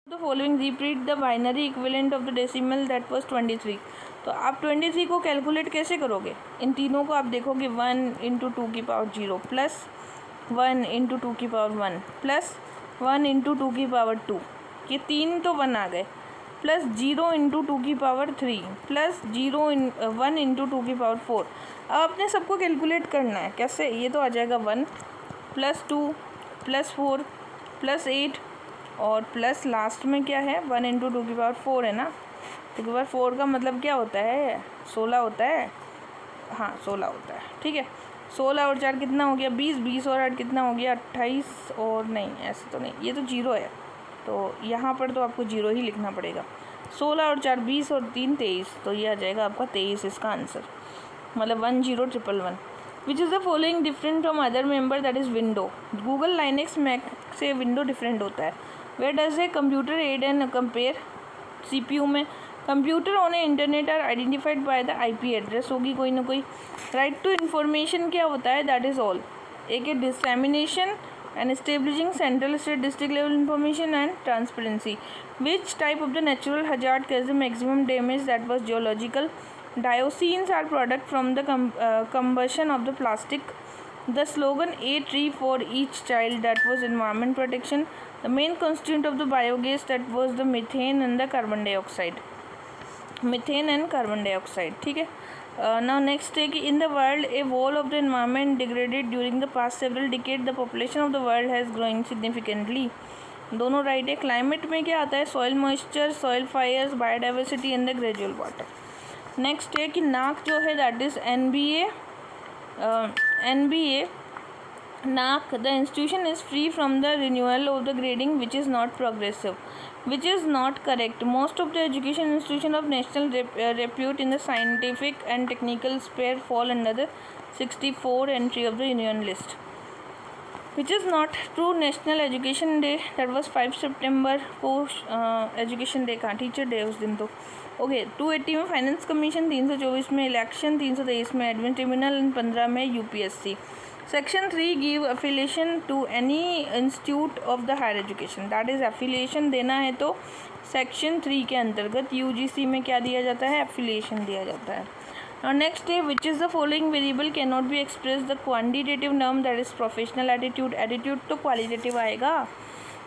The following repeat the binary equivalent of the decimal that was 23। तो आप 23 को calculate कैसे करोगे? इन तीनों को आप देखोगे 1 इंटू 2 की पावर 0 प्लस 1 इंटू 2 की पावर 1 प्लस 1 इंटू 2 की पावर 2, ये तीन तो 1 आ गए, प्लस 0 इंटू 2 की पावर 3 प्लस 1 इंटू 2 की पावर 4। अब आपने सबको कैलकुलेट करना है कैसे? ये तो आ जाएगा 1 प्लस 2 प्लस 4 प्लस 8 और प्लस लास्ट में क्या है 1 इंटू 2 की पावर 4 है ना। 2 की पावर 4 का मतलब क्या होता है? 16 होता है। हाँ 16 होता है, ठीक है। 16 और 4 कितना हो गया? 20। 20 और 8 कितना हो गया? 28। और नहीं, ऐसे तो नहीं, ये तो 0 है, तो यहाँ पर तो आपको 0 ही लिखना पड़ेगा। 16 और 4 20 और 3 23, तो ये आ जाएगा आपका 23 इसका आंसर, मतलब 10111। Which is the following different from other member that is window. Google Linux Mac से विंडो डिफरेंट होता है। Where does a computer add and compare? CPU में computer on a internet are identified by the IP address होगी कोई ना कोई। Right to information क्या होता है? That is all. एक है dissemination and establishing central state district level information and transparency. Which type of the natural hazard causes the maximum damage? That was geological. Dioxins are product from the combustion of the plastic. The slogan "A tree for each child" that was environment protection. The main constituent of the biogas that was the methane and the carbon dioxide. Methane and carbon dioxide, ठीक है। Now next है कि in the world a whole of the environment degraded during the past several decades. The population of the world has growing significantly. दोनों right है। Climate में क्या आता है? Soil moisture, soil fires, biodiversity and the gradual water. Next है कि NAAC जो है that is NBA। NAAC the institution is free from the renewal of the grading which is not progressive, which is not correct. Most of the education institution of national repute in the scientific and technical sphere fall under the 64 entry of the union list. Which is not true. National education day that was 5 सितंबर को education day का teacher day उस दिन तो okay. 280 में finance commission, 324 में election, 323 में admin tribunal, 15 में UPSC। Section 3 give affiliation to any institute of the higher education. That is affiliation देना है तो सेक्शन 3 के अंतर्गत UGC में क्या दिया जाता है? एफिलिएशन दिया जाता है। और नेक्स्ट है विच is the following variable can not be express the quantitative term that is professional attitude. Attitude तो क्वालिटेटिव आएगा।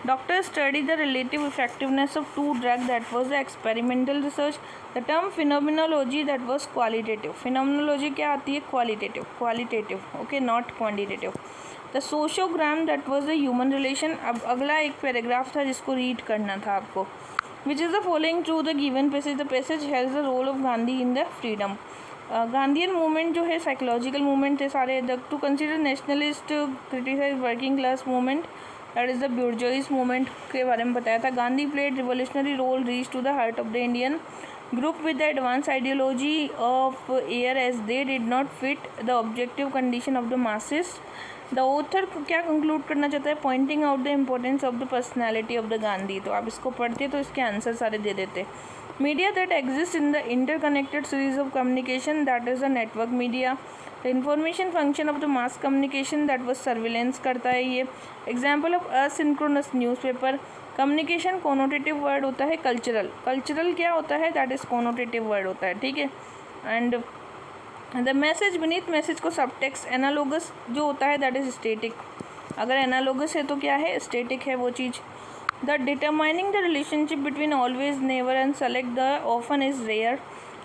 Doctor studied the relative effectiveness of two drugs. That was the experimental research. The term phenomenology that was qualitative. Phenomenology क्या आती है? Qualitative. Qualitative. Okay, not quantitative. The sociogram that was the human relation. अब अगला एक paragraph था जिसको read करना था आपको। Which is the following true? The given passage. The passage has the role of Gandhi in the freedom. Gandhian movement जो है साइकोलॉजिकल मूवमेंट थे सारे। To consider nationalist criticize working class movement that is the bourgeois movement के बारे में बताया था। Gandhi played revolutionary role, reach to the heart of the Indian group with the advance ideology of air as they did not fit the objective condition of the masses. The author क्या conclude करना चाहता है? Pointing out the importance of the personality of the Gandhi. तो आप इसको पढ़ते तो इसके आंसर सारे दे देते। Media that exist in the interconnected series of communication that is a network media. The information function of the mass communication that was surveillance करता है ये। Example of asynchronous newspaper. Communication connotative word होता है। Cultural, cultural क्या होता है? That is connotative word होता है, ठीक है। And the message beneath message को सबटेक्स्ट। एनालोगस जो होता है दैट इज़ स्टेटिक। अगर एनालोगस है तो क्या है? स्टेटिक है वो चीज़। The determining the relationship between always, never and select the often is rare.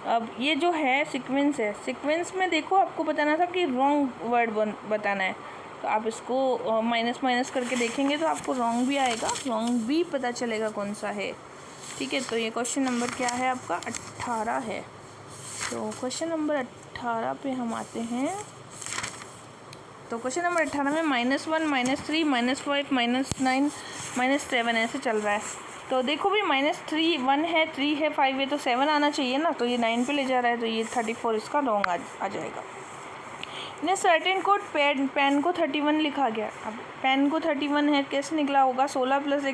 अब ये जो है सीक्वेंस है, सीक्वेंस में देखो आपको बताना था कि रॉन्ग वर्ड बताना है, तो आप इसको माइनस माइनस करके देखेंगे तो आपको रॉन्ग भी आएगा, रॉन्ग भी पता चलेगा कौन सा है, ठीक है। तो ये क्वेश्चन नंबर क्या है आपका? 18 है। तो क्वेश्चन नंबर 18 पे हम आते हैं। तो क्वेश्चन नंबर 18 में -1, -3, -5, -9, -7 ऐसे चल रहा है। तो देखो भी -3 1 है, 3 है, 5 है, तो 7 आना चाहिए ना। तो ये 9 पे ले जा रहा है, तो ये 34 इसका रॉन्ग आ जाएगा। ने सर्टेन कोड पेन को 31 लिखा गया। अब पेन को 31 है, कैसे निकला होगा? 16 + 1